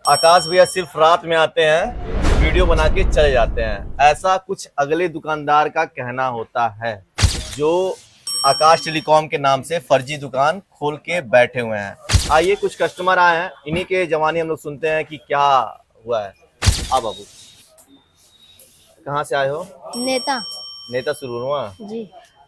आकाश भैया सिर्फ रात में आते हैं, वीडियो बना के चले जाते हैं, ऐसा कुछ अगले दुकानदार का कहना होता है जो आकाश टेलीकॉम के नाम से फर्जी दुकान खोल के बैठे हुए हैं। आइए कुछ कस्टमर आए हैं, इन्हीं के जवानी हम लोग सुनते हैं कि क्या हुआ है। आ बाबू, कहाँ से आए हो? नेता नेता सुरू हुआ जी।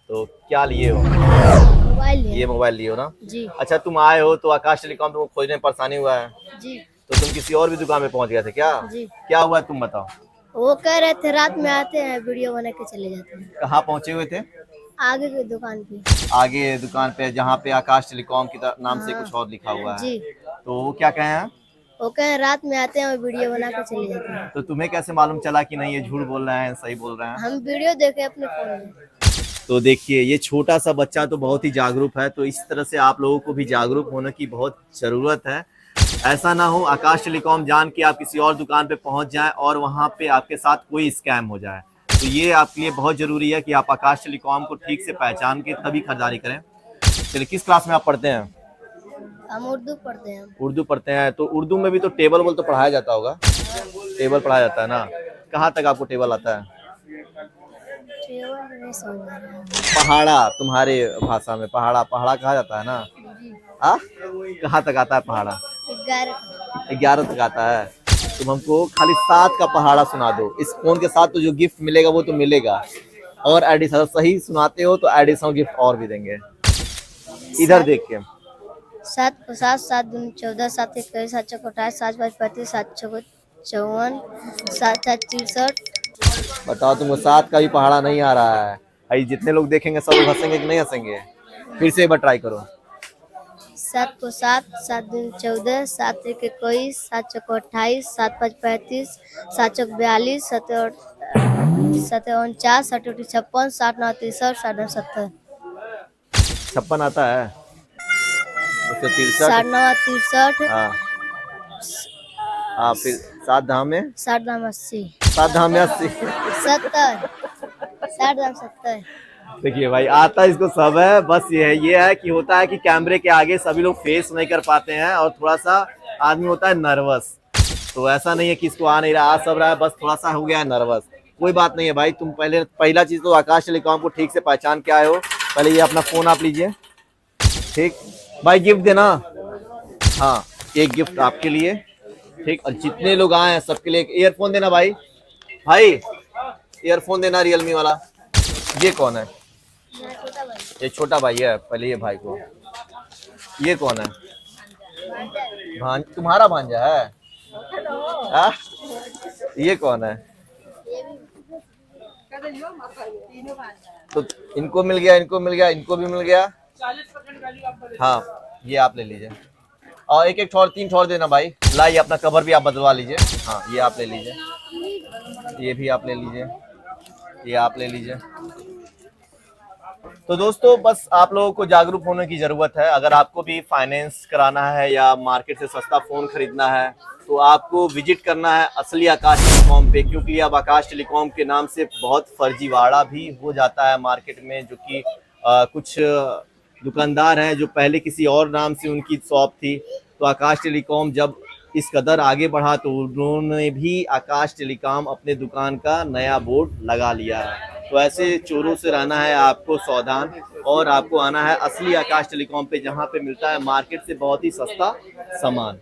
तो क्या लिए हो? मोबाइल ये मोबाइल लिए हो ना? जी। अच्छा, तुम आए हो तो आकाश टेलीकॉम तुमको खोजने में परेशानी हुआ है जी। तो तुम किसी और भी दुकान पे पहुंच गए थे क्या? जी। क्या हुआ तुम बताओ। वो कह रहे थे रात में आते हैं, वीडियो बना के चले जाते हैं। कहाँ पहुंचे हुए थे? आगे की दुकान पे। आगे दुकान पे जहाँ पे आकाश टेलीकॉम की नाम से हाँ। कुछ और लिखा हुआ है। जी। तो वो क्या कहे हैं? वो कह रहे रात में आते हैं और वीडियो बना के चले जाते हैं। तो तुम्हें कैसे मालूम चला कि नहीं ये झूठ बोल रहे हैं, सही बोल रहे हैं? हम वीडियो देखे अपने फोन में। तो देखिए, ये छोटा सा बच्चा तो बहुत ही जागरूक है, तो इस तरह से आप लोगों को भी जागरूक होने की बहुत जरूरत है। ऐसा ना हो आकाश टेलीकॉम जान के आप किसी और दुकान पे पहुंच जाएं और वहां पे आपके साथ कोई स्कैम हो जाए। तो ये आपके लिए बहुत जरूरी है कि आप आकाश टेलीकॉम को ठीक से पहचान के तभी खरीदारी करें। चलिए, किस क्लास में आप पढ़ते हैं? हम उर्दू पढ़ते हैं। उर्दू पढ़ते हैं, तो उर्दू में भी तो टेबल बोल तो पढ़ाया जाता होगा। टेबल पढ़ाया जाता है ना? कहाँ तक आपको टेबल आता है? नहीं समझ में आ रहा है। पहाड़ा, तुम्हारे भाषा में पहाड़ा पहाड़ा कहा जाता है ना? जी। हाँ, कहाँ तक आता है पहाड़ा? 11। 11 तक आता है। तुम हमको खाली 7 का पहाड़ा सुना दो। इस फोन के साथ तो जो गिफ्ट मिलेगा वो तो मिलेगा, और एडिशनल सही सुनाते हो तो एडिशनल गिफ्ट और भी देंगे। इधर देख के। 7 को 7, 7 दूनी 14, 7 21, 7 चौक 28, 7 5 35, 7 चौक 54, 7 7 63। बताओ, तुमको 7 का भी पहाड़ा नहीं आ रहा है? भाई जितने लोग देखेंगे सब लोग हंसेंगे कि नहीं हंसेंगे? फिर से एक बार ट्राई करो। 7 को 7, 7 दूनी 14, 7 1 21, 7 चौक 28, 7 5 35, 7 चौक 42, 7 49, 7 56, 7 9 63, 7 9 70। 56 आता है? उससे 7 63। 9 63। हाँ हाँ, फिर 7 धाम में 7 दाम 80। 7 धाम में 80। 70। 7 दाम 70। देखिए भाई, आता इसको सब है, बस ये है कि होता है कि कैमरे के आगे सभी लोग फेस नहीं कर पाते हैं और थोड़ा सा आदमी होता है नर्वस। तो ऐसा नहीं है कि इसको आ नहीं रहा, आ सब रहा है, बस थोड़ा सा हो गया है नर्वस। कोई बात नहीं है भाई, तुम पहला चीज तो आकाश टेलीकॉम को ठीक से पहचान के आए हो। पहले ये अपना फोन आप लीजिए, ठीक भाई, गिफ्ट देना। हाँ, एक गिफ्ट आपके लिए, ठीक। और जितने लोग आए हैं सबके लिए एक ईयरफोन देना भाई। भाई ईयरफोन देना, रियलमी वाला। ये कौन है? ये छोटा भाई है। पहले ये भाई को। ये कौन है? तुम्हारा भांजा है? आ? ये कौन है? तो इनको मिल गया, इनको मिल गया, इनको भी मिल गया। हाँ, ये आप ले लीजिए, और एक एक ठौर 3 ठौर देना भाई। लाइए, अपना कवर भी आप बदलवा लीजिए। हाँ, ये आप ले लीजिए, ये भी आप ले लीजिए, ये आप ले लीजिए। तो दोस्तों, बस आप लोगों को जागरूक होने की जरूरत है। अगर आपको भी फाइनेंस कराना है या मार्केट से सस्ता फोन खरीदना है तो आपको विजिट करना है असली आकाश टेलीकॉम पे, क्योंकि अब आकाश टेलीकॉम के नाम से बहुत फर्जीवाड़ा भी हो जाता है मार्केट में। जो कि कुछ दुकानदार हैं जो पहले किसी और नाम से उनकी शॉप थी, तो आकाश टेलीकॉम जब इस कदर आगे बढ़ा तो उन्होंने भी आकाश टेलीकॉम अपने दुकान का नया बोर्ड लगा लिया है। तो ऐसे चोरों से रहना है आपको सावधान, और आपको आना है असली आकाश टेलीकॉम पे, जहां पे मिलता है मार्केट से बहुत ही सस्ता सामान।